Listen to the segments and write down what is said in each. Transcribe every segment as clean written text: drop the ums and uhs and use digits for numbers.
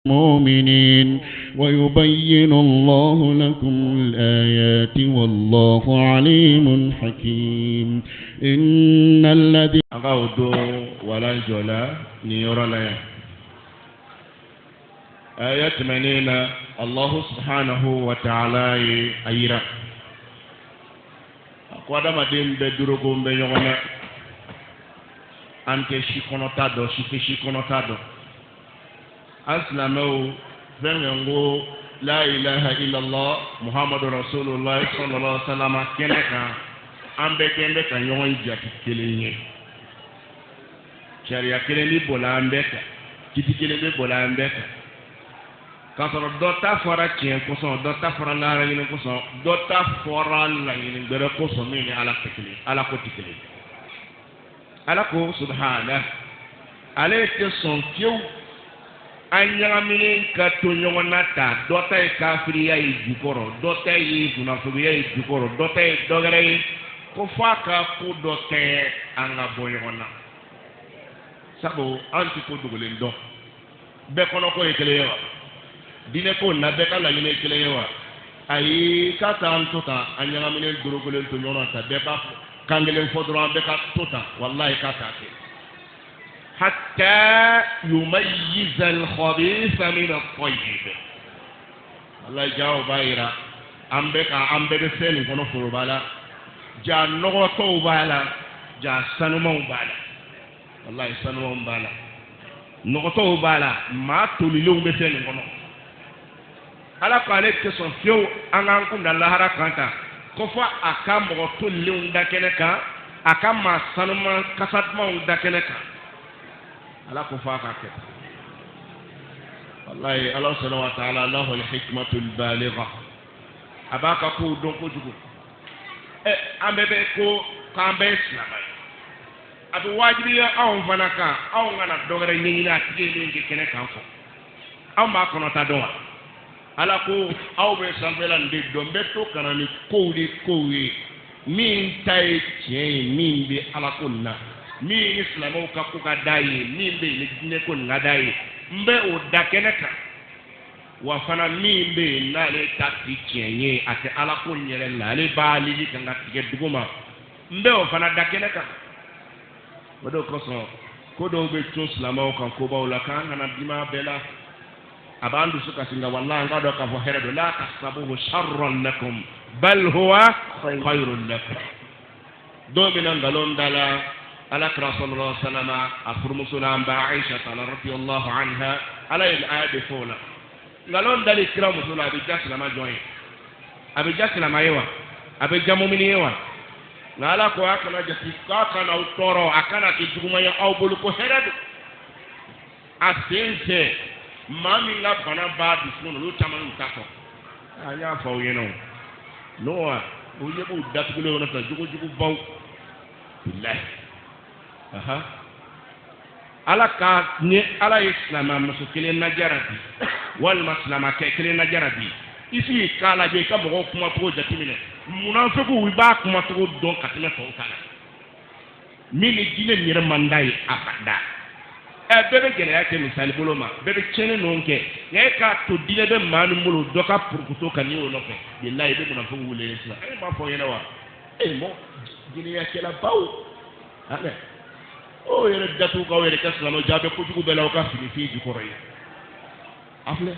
المؤمنين ويبين الله لكم الآيات والله عليم حكيم إن الذي أغاودو ولا جولا نيورا ليا آيات منينا الله سبحانه وتعالى أيرا أقوى ما دين بدرغم بيوغنا أنت شيكونو تادو شيكونو تادو أسلموا فنغو لا إله إلا الله محمد رسول الله صلى الله عليه وسلم كنكا أمبكا يوم جاكي كليني شريعة كليني بولا أمبكا كتي كليني بولا أمبكا كسر دوتا فرا كين كسر دوتا فرا لا رين كسر دوتا فرا لا رين غير كسر مين على كلي على كتكلي على كو سبحانه عليك سونكيو anyagamini ka to ɲɔgɔn na ta dɔ ta ye kafiriya ye jukɔrɔ dɔ ta ye kunnafoniya ye jukɔrɔ dɔ ta ye dɔgɛrɛ ye ko f'a ka ko dɔ kɛ an ka bɔ ɲɔgɔn na sabu an ti ko dogolen dɔn bɛɛ kɔnɔ ko ye kelen ye wa diinɛ ko na bɛɛ ka laɲini ye kelen ye wa ayi k'a ta an to tan an ɲagamini dorogolen to ɲɔgɔn na ta bɛɛ ka kan kelen fɔ dɔrɔn an bɛɛ ka to tan walayi k'a t'a kɛ. حتى يميز الخبيث من الطيب الله جاو بايرا أمبك سين كونو فربالا جا نغطو بالا جا سنمو بالا والله سنمو بالا نغطو بالا ما توليلو بسين كونو ala ko ale te son fiyewu an k'an kun da lahara kan ta ko fɔ a ka mɔgɔ tolilenw da kɛnɛ kan a ka maa sanuman kasa dumanw da kɛnɛ kan ala ko fɔ a ka kɛ wallahi ala subhanahu wa ta'ala lahu al-hikmatul baligha a b'a ka kow dɔn kojugu an bɛɛ bɛ ko k'an bɛɛ ye silamɛ ye a bɛ waajibiya anw fana kan anw kana dɔ wɛrɛ ɲɛɲini a tigi ye min kɛ kɛnɛ kan fɔ anw b'a kɔnɔta dɔn wa ala ko aw bɛ sanfɛla nin de dɔn n bɛ to kana ni kow ye min ta ye tiɲɛ ye min bɛ ala ko nin na min ni silamɛw ka ko ka d'a ye min bɛ yen ni diinɛ ko nin ka d'a ye n bɛ o da kɛnɛ kan wa fana min bɛ yen n'ale ta ti tiɲɛ ye a tɛ ala ko nin yɛrɛ la ale b'a lili kan ka tigɛ dugu ma n bɛ o fana da kɛnɛ kan o de kosɔn ko dɔw bɛ to silamɛw kan kobaw la k'an kana dima bɛɛ la. a b'an dusu kasi nka wallahi an k'a dɔn k'a fɔ hɛrɛ don la tahsabuhu sharran lakum bal huwa khayrun lakum don min na nkalon da la alakira sallallahu alaihi wa sallam a furumuso la an ba Aisha radiyallahu anha ala ye aya de fɔ o la nkalon dali kira muso la a bɛ ja silama jɔn ye a bɛ ja silama ye wa a bɛ ja mumini ye wa nka ala ko a kana jate k'a kana aw tɔɔrɔ a kana kɛ juguman ye aw bolo ko hɛrɛ don a sen fɛ. maa min ka bana b'a dusukun na olu caman y'u ta fɔ an y'a fɔ aw ɲɛna o n'o wa o ɲɛ b'u datugulen kɔnɔ sisan jogojugu baw bilahi ala ka ni ala ye silamɛ muso kelen najara bi walima silamɛkɛ kelen najara bi i sigi k'a lajɛ i ka mɔgɔw kumacogo jateminɛ munafikiw i b'a kumacogo dɔn ka tɛmɛ tɔw ta la min ni diinɛ nin yɛrɛ man d'a ye abada. bɛɛ bɛ gɛlɛya kɛ misali bolo ma bɛɛ bɛ tiɲɛni ninnu kɛ nka e k'a to diinɛ bɛ maa min bolo dɔ ka purukuto ka n'i y'o nɔfɛ bilahi i bɛ munafiki wele sisan e m'a fɔ ɲɛna wa mɔ jinɛyakɛla baw o yɛrɛ datugu k'aw yɛrɛ kɛ silamɛw jaa bɛ kojugu bɛɛ la aw ka fini fi jukɔrɔ ye a filɛ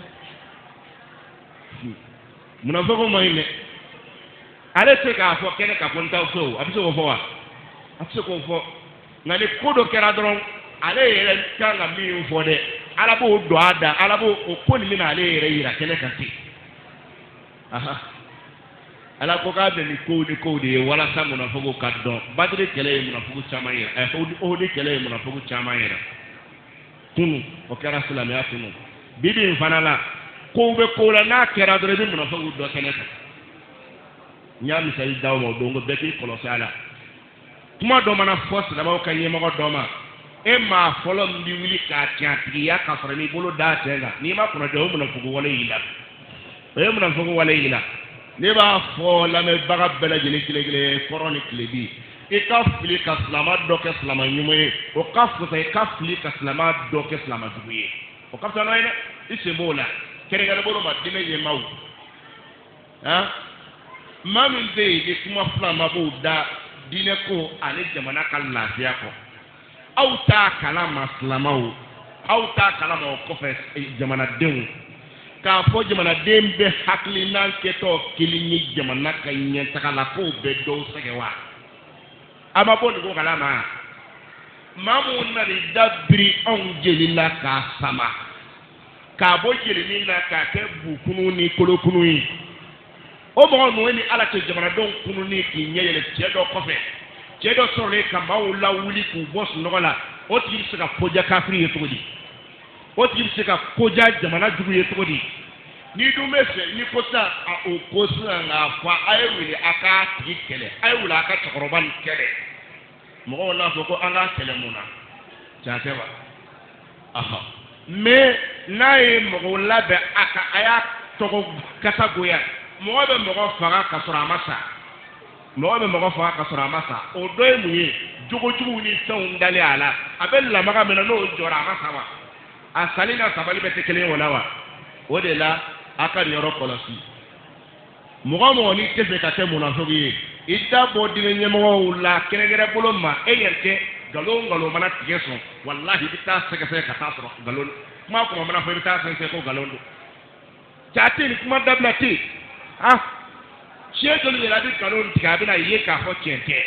munafikiw ma ɲi dɛ ale tɛ k'a fɔ kɛnɛ ka fɔ n t'aw fɛ o a bɛ se k'o fɔ wa a tɛ se k'o fɔ nka ni ko dɔ kɛra dɔrɔn. ale yɛrɛ kan ka min fɔ dɛ ala b'o don a da ala b'o o ko nin bɛna ale yɛrɛ yira kɛnɛ kan ten ala ko k'a bɛ nin kow de ye walasa munafikiw ka dɔn badiri kɛlɛ ye munafikiw caman yɛrɛ ohudi kɛlɛ ye munafikiw caman yɛrɛ kunu o kɛra silamɛya kunu bibi in fana la kow bɛ kow la n'a kɛra dɔrɔn i bɛ munafikiw dɔ kɛnɛ kan n y'a misali d'aw ma o don ko bɛɛ k'i kɔlɔsi a la kuma dɔ mana fɔ silamɛw ka ɲɛmɔgɔ dɔ ma. e maa fɔlɔ min bɛ wuli k'a tiɲɛ tigiya ka sɔrɔ n'i bolo da cɛ kan n'i ma kɔnɔ o munafiki wale y'i la o ye munafiki wale y'i la ne b'a fɔ lamɛnbaga bɛɛ lajɛlen kelen-kelen kɔrɔ ni tilebi i ka fili ka silama dɔ kɛ silama ɲuman ye o ka fisa i ka fili ka silama dɔ kɛ silama jugu ye o ka fisa n'o ye dɛ. isebola kere ga bolo ma dine ye mawu ha mamin be ni kuma fula ma bo da dine ko ale jamana kan lafiya ko aw ta kala maslamaw aw ta kala mo ko fe jamana den ka fo jamana den be hakli nan ke to kilini jamana kan yen takala ko be do segewa ama bo ni ko kala ma mamu na di dabri on jelila ka sama ka bo jelini na ka te bu kunu ni kolokunu yi o mo no ni ala te jamana don kunu ni ki nyele che do ko fe che do so le ka mawla wuli ku boss nogola o ti se ka koja kafiri yeto di o ti se ka koja jamana jugu yeto di ni du mese ni ko sa a o ko sa na fa ay wili aka ti kele ay wula aka chokoroban kele mo na fo ko anga kele muna ja ba aha me nay mo la be aka aya to kata goya mo be mo fara ka sura masa mo be mo fara ka sura masa o do mu ye jugo ni son dali ala abella maga mena no jora masa wa asalina sabali bete kele wala wa o de la aka ni ro kolosi mo ni tefe ka te munafiqi idda bodine nyemo la kenegere boloma eyerte galon mana tigeso wallahi bita seka ka tasro galon ma ko mana fa bita seka ko galon do jati ni kuma dablati shedo ni la bi galon tiga bina ye ka ho chente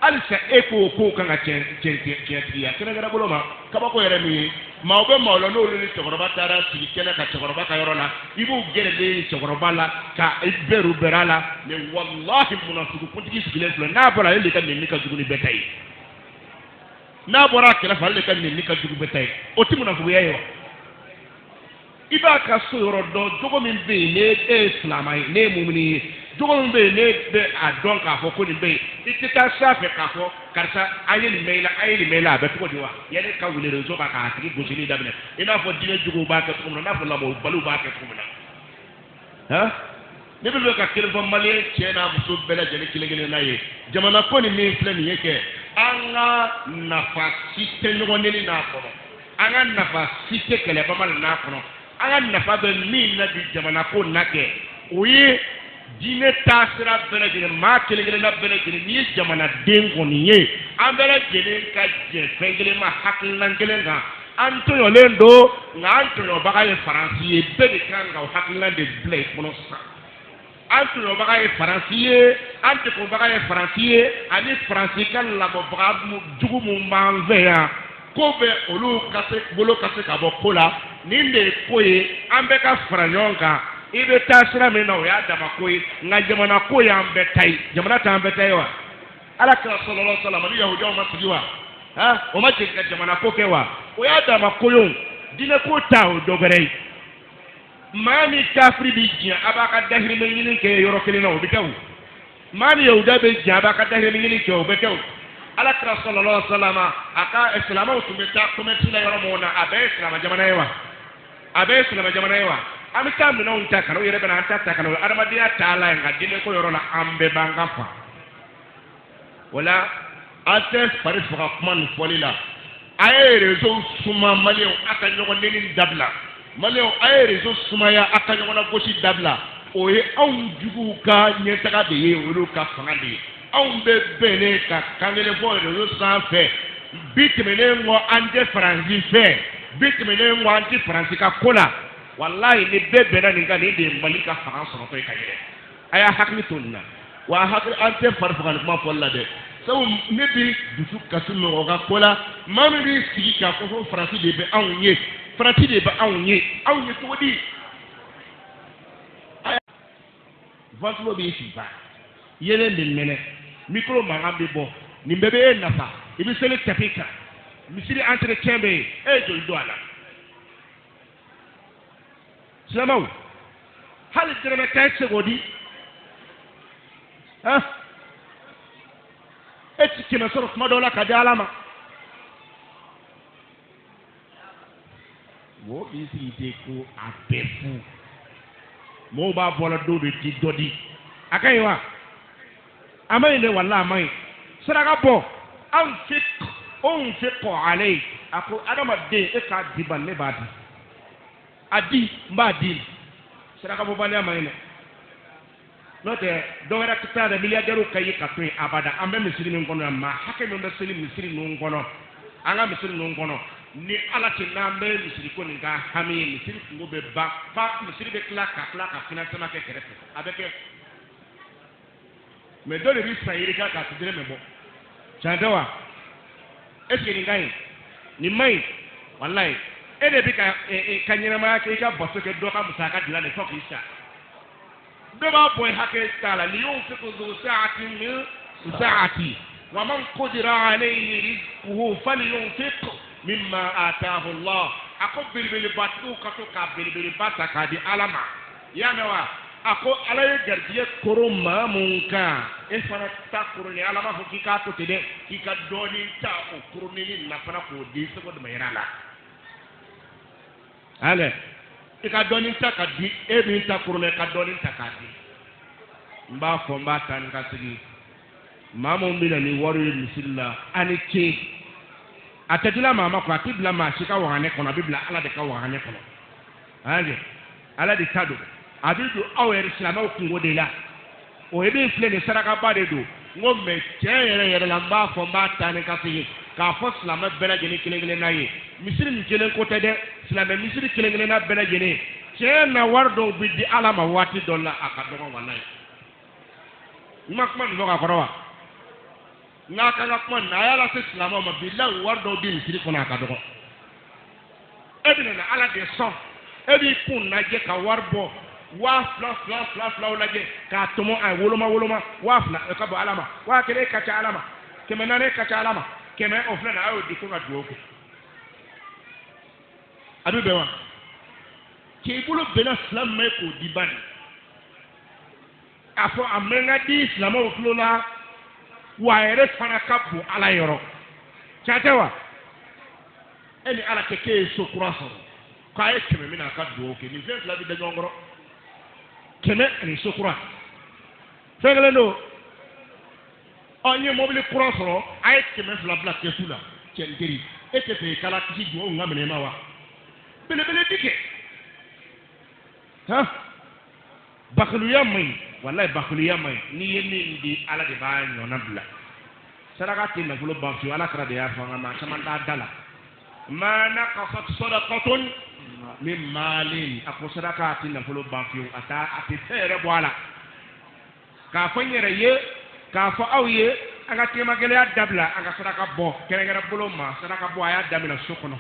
alisa eko ko kanga chente ya kenegere boloma kaba ko yere mi ma obe ma lo no ni chogoroba tara ti kene ka chogoroba ka yoro la ibu gere le chogoroba la ka iberu berala le wallahi munafiqu kuntigi sigile flo na bora le ka ni ka juguni betay na bora kala fa le ka ni ka jugu betay o ti munafiqu yayo iba ka so yoro do jogo min be ne islamai ne mu'mini jogo min be ne be adon ka fo ko ni be itita safe ka fo karsa ayeli mela be to diwa yele ka wule rezo ba ka tigi gosini dabne ina fo dine jugo ba ka tumna na fo lamo balu ba ka tumna ha ne be ka kele fo mali chena musu bela jeni kilegele na ye jamana ko ni mi fle ni yeke anga nafasite ngone ni na ko anga nafasite kele ba mal na ko anga nafa be mi na di jamana ko nake oyi dine tasira bere jene ma kelegele na bere jene ni jamana den koni ye an bere jene ka je fengele ma haklan kelen ga anto yo lendo nga anto yo baga ye faransiye be de kan ga haklan de blake mono sa anto yo baga ye faransiye anto ko baga ye faransiye ani fransikan la bo baga mu jugu mu manve ya ko be olu kase bolo kase ka bo kola ninde koye ambe ka franyonka ibe tasira min na o ya dama koyi nga jamana ko ya ambetai jamana ta ambetai wa ala ka sallallahu alaihi wasallam ni yahudiya ma sigiwa ha o ma ce ka jamana ko kewa o ya dama koyon dine ko ta o dogare mani kafiri bi jiya abaka dahiri me yinin ke yoro kelina o bitaw mani yahudiya be jiya abaka dahiri me yinin ke o bitaw ala ka sallallahu alaihi wasallam aka islamu tumeta kometi la yoro mona abe islam jamana yawa abe islam jamana yawa ami tambi na unta kana yere bana anta kana adamadiya taala nga dine ko yoro la ambe banga fa wala ate faris fa man folila ay rezo suma malio aka nyogo neni dabla malio ay rezo suma ya aka nyogo na goshi dabla oye on jugu ka nyetaka de ye wolo ka fanga de on be bene ka kangele fo rezo sanfe bitmene ngo ante franci fe bitmene ngo anti franci ka kola wallahi ni bebe na ninga ni de malika faransa no to kayere aya hakli tunna wa hakli ante farfa kan ma folla de so ne bi dusu kasu no ga kola mami bi sigi ka ko faransi de be awunye faransi de be awunye to di aya vaslo bi si ba yele ndin mene micro manga be bo ni bebe nafa ibi sele tapika misiri entretien be e jo do ala Slamau, hal direme kaitse godi, eti kime soro kuma dola kadi alama. Wo isi ide ko abefu, mo ba bola do de ti dodi. Akaiwa, amai ne wala amai. Saraga bo, on fit ko alay. Ako adama de eka diban ne badi. adi mba di saraka bo bale amayne note dongera kita da milliardaire kayi katwe abada ambe misiri min kono amma hake min da seli misiri nun kono anga misiri nun kono ni ala tinambe misiri ko nga hami misiri ngo be ba misiri be klaka financement ke kerefe avec mais do le risque yirika ka tidire mebo chandawa est-ce que ni ngai ni mai wallahi ede bi ka kanyina ma ke ka boso ke do ka musaka dila le fok isa do ba boy hake tala li yunfiqu zu sa'atin min sa'ati wa man qadira alayhi rizquhu falyunfiq mimma ataahu Allah akobbil bil batu ka to ka bil bata ka di alama ya mewa ako alaye gardiye koro mamunka e fana ta koro ni alama ho kika to tede kika doni ta o koro ni na fana ko di so do mayirala ale e ka doni ta ka di e bi ta koro ne ka doni ta ka di mba fo mba tan ka sigi mamu mbila ni wori misilla ani ke atajila mama ko atibla ma shika wa ne kono bibla ala de ka wa ne kono ale ala de tado abidu awer islam o kungo de la o ebe fle ne saraka ba de do ngo me yere la mba fo mba tan ka sigi ka fo islam bela jeni kelengele na ye misiri ni kelen ko tede islam misiri kelengele na bela jeni che na wardo bidi ala ma wati dolla akadogo wallahi makman no ka korowa na kanga kman na yala se islam ma billahi wardo bi misiri ko na akadogo ebina na ala de son ebi kun na je ka warbo wa fla laje ka tomo ay woloma wa fla e ka bo alama wa kele ka cha alama keme na ne ka cha alama keme ofla na ayo di ko ga duoko adu bewa ke bulu bena islam me ko di bani afo amenga di islam o flola wa ere fana kapu ala yoro chatewa eni ala keke so kuraso ka e keme mina ka duoko ni fe fla bi de ngoro keme ni sokura fengele no onye mobile kura soro ay keme fla bla kesula chendiri ekete kala kiji jo ngamene mawa bele dike ha bakhluya mai wallahi bakhluya mai ni yemi ndi ala de ba nyona bla saraka tin na fulo ba fi ala kra de ya fanga ma samanda dala ma naqasat sadaqatun min malin ako sadaka tin na fulo banfiyo ata ati tere bwala ka fanyere ye ka fa awye aga tema gele ya dabla aga sadaka bo kerengera bulo ma sadaka bo aya damina sokono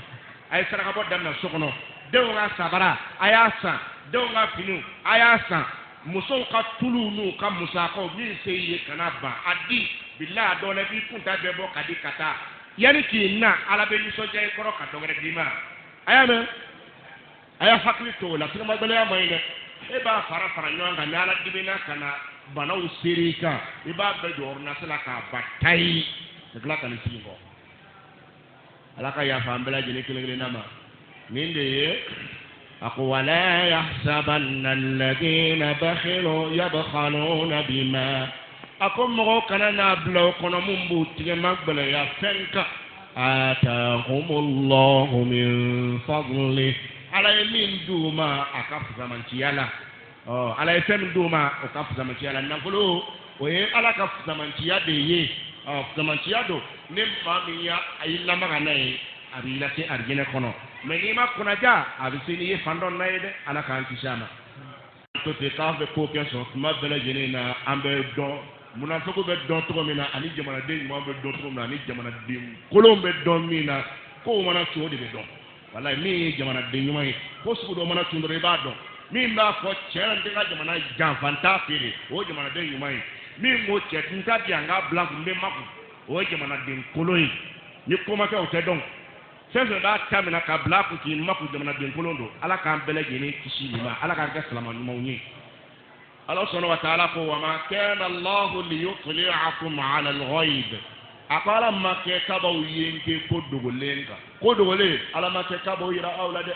ay sadaka bo damina sokono dewo nga sabara aya sa dewo nga pinu aya sa muso ka tulunu ka musako ni seye kana ba adi billah do le bi kunta be bo kadi kata yani ki na ala be yuso jay koro ka dogere dima aya me aya hakli to la tuma bele ya mayne e ba fara nyonga na ala dibina kana bana usirika e ba be jorna sala ka batai segala kan singo ala ka ya fambela jene kelele nama ninde ako wala yahsabanna alladhina bakhilu yabkhaluna bima akom mo kana na blo kono mumbu tige magbele ya fenka atahumullahu min fadli ala min duma akafu zamanci yala ala fem duma akafu zamanci yala nafulu oye ala ka zamanci ya de ye zamanci ya do ne ma mi ya ayilla magana yi abila ke arjine kono me ni ma kuna ja abisini ye fandon na yede ala ka anti shama to te ka be ko keso ma bela jene na ambe do munafiku be do to mina ani jamana de mo be do to mina ani jamana de kolombe do mina ko mana to de be do wallahi mi jamana de nyumay ko su do mana tundore ba do mi mba ko chen de ga jamana jan fanta fere o jamana de nyumay mi mo che nta bi anga blanc mbe mako o jamana de koloi ni ko ma ka o te don sense da tamina ka blanc ki mako jamana de kolondo ala ka bele gene kishi ni ma ala ka ga salama ni mawni Allah subhanahu wa ta'ala ko wa ma kana Allah li yutli'akum 'ala al-ghaib akala ma ke kabaw yenge ko dogolenga ko dogole ala ma ke kabaw yira awlade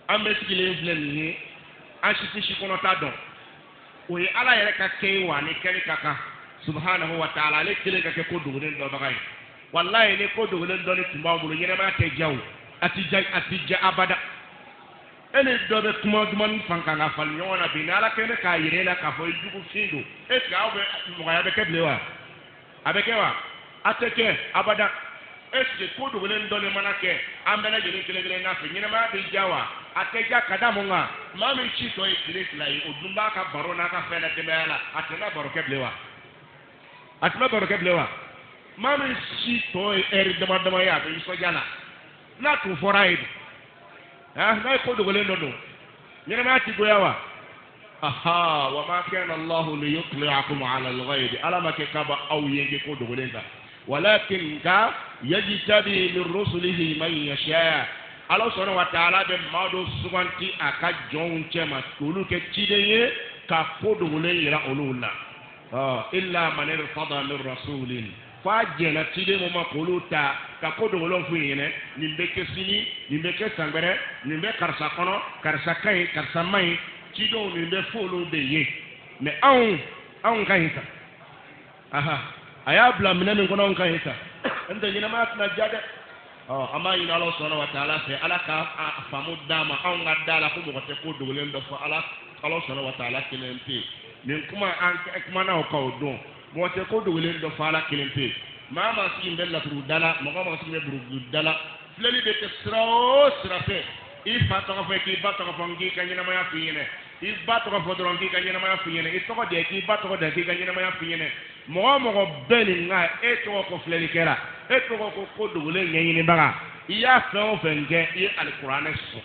ambe sikile flen ni ashiti shikono ta don o ye ala yere ka ke wa ni kele kaka subhanahu wa ta'ala le kele ka ke ko dogolen do bagay wallahi ne ko dogolen do ni tumba mu yere ma te jaw ati ja abada ene dobe kuma duman fankanga fal nyona binala kene ka yirela ka fo jugu findo est ga obe mo ya be keblewa abekewa ateke abada est ko do len dole manake ambela jere kele na fe nyina ma be jawa ateja kada monga mami chi to e kire lai odumba ka baro na ka fela tebela atena baro keblewa atena baro keblewa mami chi to e dama ya be so jana na tu foraid na ko do len do nyina ma ti goyawa aha wa ma kana Allah li yuqli'akum 'ala al-ghayb alama ke kaba aw yenge ko do len walakin ka yajtabi min rusulihi man yasha Allah subhanahu wa ta'ala be mado suganti aka jon chema tulu ke chideye ka ko do len yira ulula illa man irfada min rasulin fajena chide mo makoluta ka ko do len fuyene nimbe kesini nimbe kesangere nimbe karsa kono karsa kai karsa mai chido nimbe folo de ye me aun kahita aha aya bla minami kono kahita enda nyina ma tna jade ama ina Allah subhanahu wa ta'ala se alaka famu dama aun ngadala ko ko te ko do len do fa Allah subhanahu wa ta'ala kilempe nin kuma kuma na ko do mo te ko do len do fa ala kilempe mama si mbella turu dala mo ko ma si me buru dala fleli de te srafe ifa to ko fe ki ba to ko fongi kanyina ma ya fiyene iba to ko fodron ki kanyina ma ya fiyene ito ko de ki ba to ko de ki kanyina ma ya fiyene mo beli nga e to ko fleli kera e to ko do le nyini baga iya so fenge i alquran so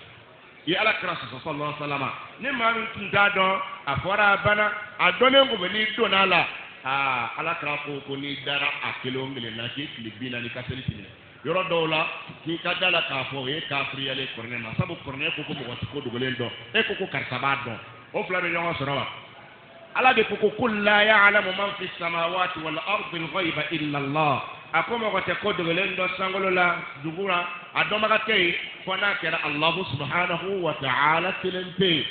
i ala krasu sallallahu alaihi wasallam ni ma min tunda don afora bana adone ngo beli do nala ala kra ko ni dara akelo ngile na ki libina ni kaseli tini yoro dola ki kadala ka fo e ka friale korne ma sabu korne ko mo do len do e ko karsaba do o flabe nyongo sorowa ala be ko kul la ya'lamu man fi samawati wal ardi al ghaiba illa Allah akoma ko te ko do len do sangolo la dugura adoma ka tay fona kera Allah subhanahu wa ta'ala tilempe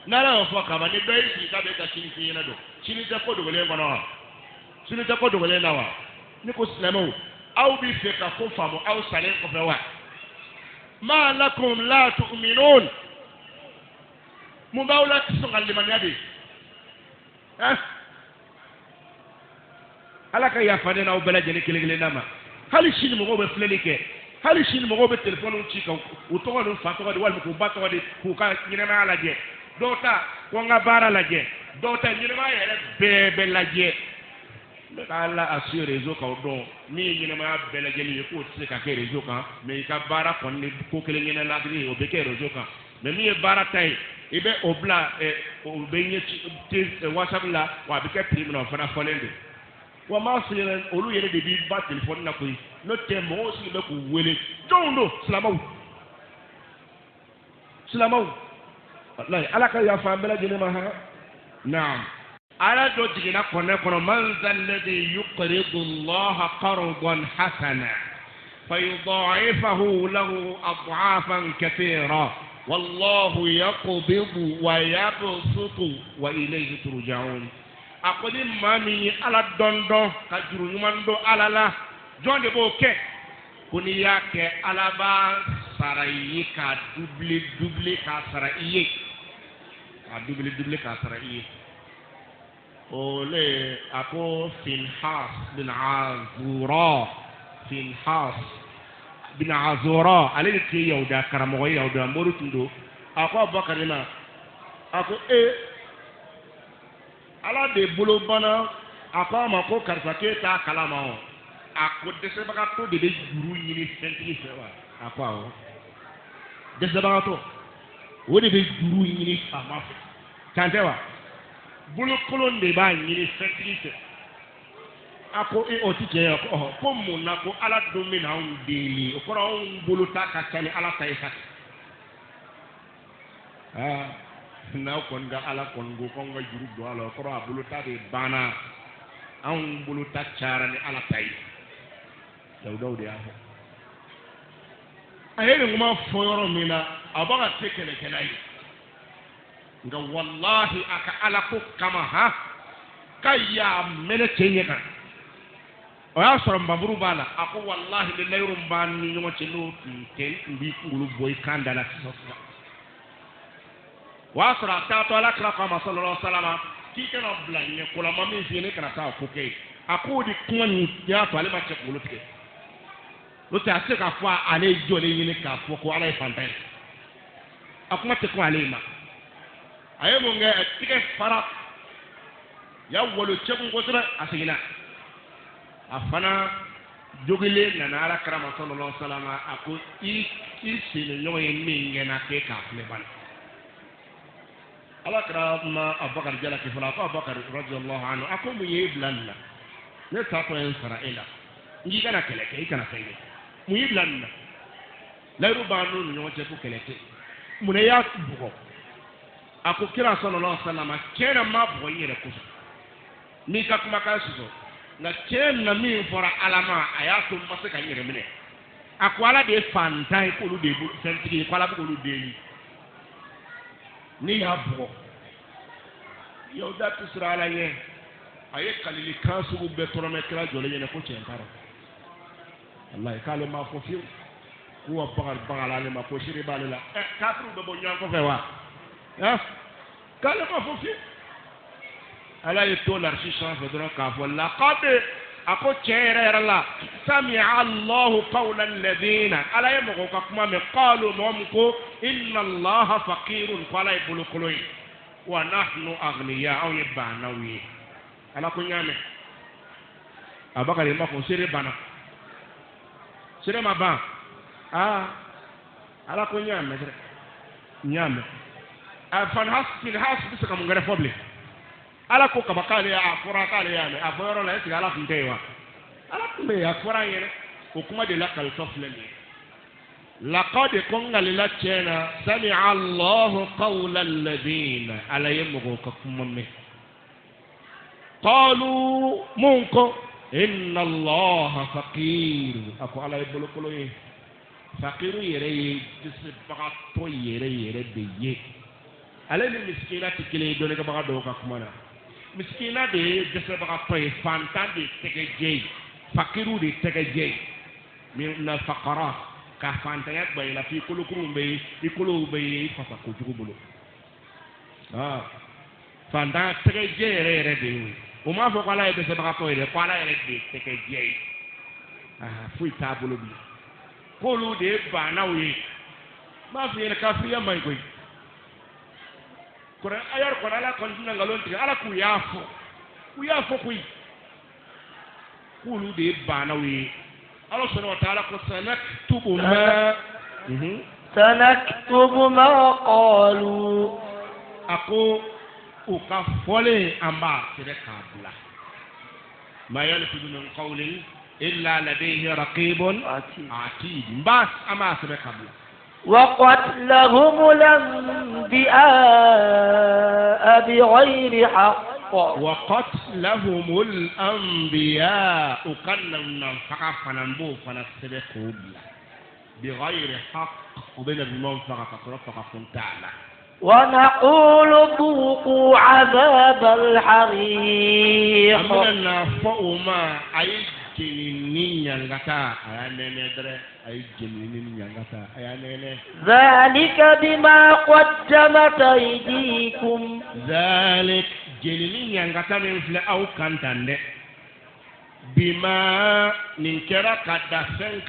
nala fo ka bani do yi ka be ka chini fi na do chini te ko do len gono chini te ko do len nawa ni ko islamu aw bi fe ka ko famu aw salen ko fe wa ma lakum la tu'minun mubawla tsungal liman yabi alaka ya fane na obela jeni kele nama hali shini mo be flelike hali shini mo be telephone chika utogo no fa togo de wal ko bato de ku ka nyina ma ala je dota ko nga bara la je dota nyina ma yele bebe la je le ala assure réseau ka do mi nyina ma bele je ni ko tse ka ke réseau ka me ka bara kon ni ko kele nyina la dri o be ke réseau ka me mi bara tay ibe obla obenye WhatsApp la wa bike prim na fana folende wa ma sire olu yere de bi ba telephone na ko no temo o si be ku wele jondo slamaw wallahi alaka ya fa bela jene ma ha naam ala do jigina kono man zal ladhi yuqridu Allah qardan hasana fayudha'ifahu lahu ad'afan katira والله يقبض ويبسط وإليه ترجعون أقول مامي على الدندو كجرو يمندو على لا جون دبوكي كونياك على با سرايي كا دوبلي كا سرايي دوبلي كا سرايي أولي أكو فينحاس بن عازورا فينحاس bin azura ale ke yauda karamo yauda moru tundo ako bakarina ako ala de bolo bana ako ma ko karfa ke ta kalama ako dese baka to de juru yini senti fewa ako awo dese baka to woni be juru yini fama kantewa bolo kolon de ba yini senti fewa ako otike ko munna ko ala domina on deli o ko on buluta ka tani ala tay sak na ko nga ala kon go ko nga juru do ala ko buluta de bana on buluta charani ala tay daw de aho ayele nguma foyoro mina abaga tekele kelai nga wallahi aka ala ko kama ha kayya mele chenyeka o ya soro mbaburu bala ako wallahi le layrum ban ni ngo ci no ten mbi ngulu boy kandala sofa wa sara ta to ala kra kama sallallahu alaihi wasallam ki kana blanye kula mami zini kana ta ko ke akudi kun ya to ale ma che ko lutike luta se ka fa ale jole yini ka fo ko ala fantan akuma te ko ale ma aye mo nga tike fara ya wolo chebu ko tra asina afana jogile na ala kra ma sallallahu alaihi wasallam ako i sinu nyoye minge na ke ka le ban ala kra ma abakar jala ke fala ko abakar radiyallahu anhu ako mu yiblanna ne ta ko en israila ngi kana keleke kana tayne mu yiblanna la rubanu nyo che ko keleke mu ne ya bugo ako kira sallallahu alaihi wasallam kena ma bugo yire ko ni ka kuma ka suzo na kena mi fora alama ayatu masaka yire mine akwala de fantai ko lu de bu sentigi kwala bu lu de ni ya bugo yow da tusra la ye aye kalili kansu bu betrometra jole yene ko centaro wallahi kale ma ko fi ko wa bagal ale ma ko shiri balala katru do bo nyan ko fe wa kale ma fo fi ala yeto l'archi chance de ka fo la qad ako chere la sami'a Allah qawla alladhina ala yamko ka kuma me qalu mumko inna Allah faqirun qala ibulukuloi wa nahnu aghniya aw yabanawi ala ko nyame abakari ma ko sere bana sere ma ba ala ko nyame fan hasbil hasbi saka mo ngare foble ala ko kabakale ya afura kale ya me aforo la esi ala funtewa ala kumbe ya afura yere ko kuma de la kal tofleni laqad kunga lila chena sami'a Allah qawla alladhina ala yamgo kakumme qalu munko inna Allah faqir ako ala ibulukulo ye faqiru yere jisi bagato yere beye ala ni miskina tikile dole ka baga do ka kumana miskina de jisi bagato e fantan de tegeje faqiru de tegeje min na faqara ka fanta yak bay la fi kulukuru be ikulu be fasa ko jugubulo fanta tegeje yere de o ma fo kwala ebe se baka to ire kwala ire de tegeje fu tabulo bi kolu de ba na wi ma fi ene ka fi ya mai koy kora ayar kora la kon dina ngalon ti ala ku yafo kuy kolu de ba na wi Allah subhanahu wa ta'ala ko sanaktubu ma qalu ako ukafole amba sire kabla ma yalfidu min qawlin illa ladayhi raqibun atid bas ama sire kabla وقتلهم الأنبياء بغير حق وقتلهم الأنبياء وكلمنا فقط فنبو فنسبقوا بغير حق وبين الموت فقط تعالى ونقول ذوقوا عذاب الحريق أمنا فوما أي جنين ينغتا أي جنين ينغتا ذلك بما قدمت أيديكم ذلك جنين ينغتا من فلا أو كنتان بما ننكرا كدفنك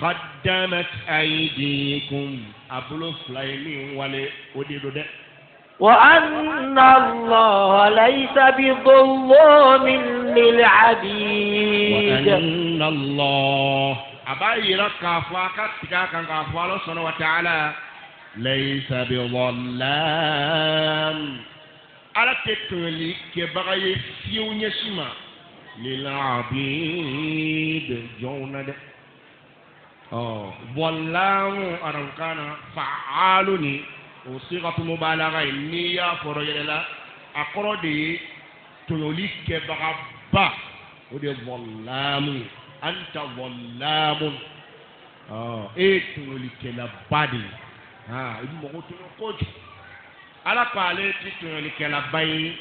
قدمت أيديكم أبلو فلايمين ولي وديدو ده وأن الله ليس بظلام للعبيد وأن الله أبايرا كافوا كتكا كان كافوا الله سبحانه وتعالى ليس بظلام على تكلي كبغي فيو نشما للعبيد جونا ده ظلام أركانا فعالني وصيغة مبالغة نية فرجلا أقردي تنولي كبغبا ودي ظلام أنت ظلام إيه تنولي كلابادي إذا ما قلت نقول على قالة تنولي كلابين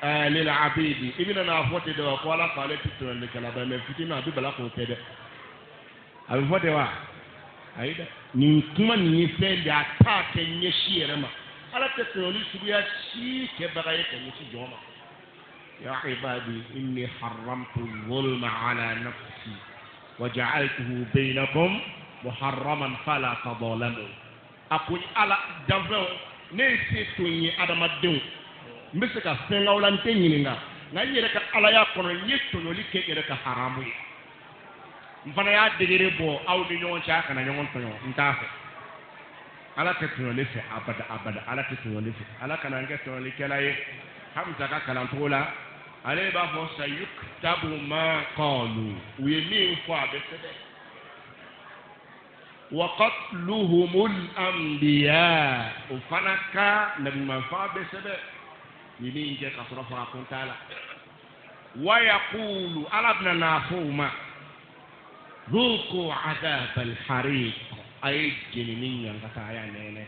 للعبيد إذا أنا أفوت ده وقال قالة تنولي كلابين من فتنة أبي بلا قوتة أبي wa aida ni kuma ni fe da attack nye shire ma ala tetoli subiya si ke bagaye ke ni joma ya ibadi inni haramtu zulma ala nafsi wa ja'altuhu bainakum muharraman fala tadhalamu akuni ala davon ne se tonyi adama dew misika senga wala ntenyinga na yere ka ala ya kono nyetololi ke yere ka haramu mfana ya degere bo aw ni nyon cha kana nyon tonyo ntafe ala tetololi fe abada ala tetololi fe ala kana nge tetololi kelaye hamza ka kalantola ale ba fo sayuktabu ma qalu uyemi fo abesede wa qatluhumul anbiya ufanaka nabi man fa abesede yini nje ka sura fa kuntala wa yaqulu alabna nafuma dhuqu adhab al-hariq ay jinnin yanga ta ya nene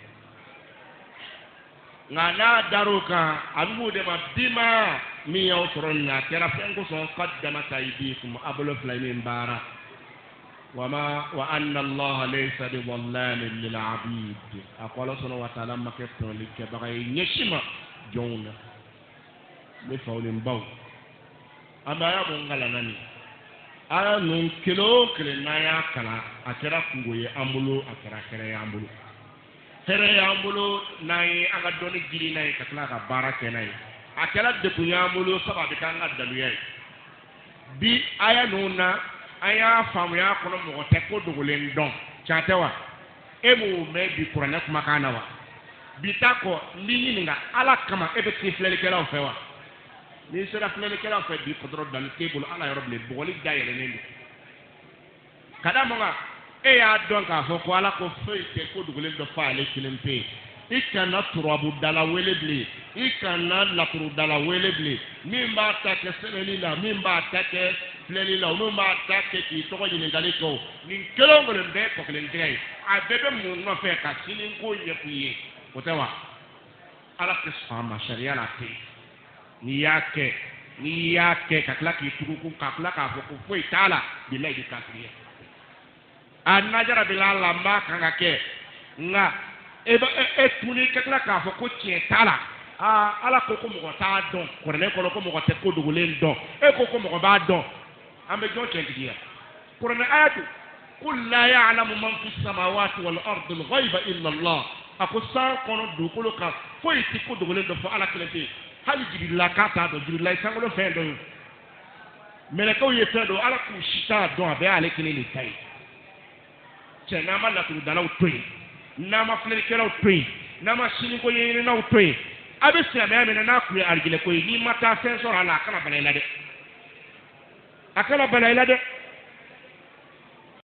ngana daruka abu de madima mi yawtronna tera fengo so qaddama taydikum abulu flaymin bara wa anna allah laysa bi dhallamin lil abid aqala subhanahu wa ta'ala maketto like bagay nyeshima jonna le fawlin baw amaya mo ngala nani ala nun kilo na ya kala atera kungoye ambulo atera kere ambulo tere ambulo nay aga doni gili nay katla ka barake nay akela de kunyambulo sababu kanga daluyay bi aya nuna aya famu ya kono mo te ko dogolen don chatewa emu me bi qur'ana kuma kana wa bitako ndini nga ala kama ebe tiflele kala ofewa ni sera flele kala ofe bi kodro dan table ala yoroble boli dayele nende kada monga e ya don ka fo ko ala ko feite ko dogolen do faale kilempe ikana turabu dala weleble ikana la turu dala weleble mimba ta ke seleli la mimba ta ke fleli la mimba ta ke ki to ko ni ngaliko ni kelo ngol be ko kelen tray a bebe mu no fe ka silin ko yepuye ko tawa ala ke sama sharia la te ni yake kakla ki turuku kakla ka fo ko itala billahi di kafiriya anajara bilala ma kanga ke nga e tuni kakla ka fo ko tietala ala ko mo ta don ko ne ko mo te ko dugulen don e ko mo ba don ambe jon tendiya ko ne ayatu qul la ya'lamu man fis samawati wal ardi al ghaiba illa allah akusa kono du ko ka fo iti ko dugulen do fo ala kelete hali jibilla kata do jibilla sangolo fendo mele ko yete do ala ku shita do abe ale kelele tay che na ma la tu dalaw toy na ma flere kelaw toy na ma shini ko yene na toy abe se me amena na ku argile ko ni mata sensor ala kana balayla de akala balayla de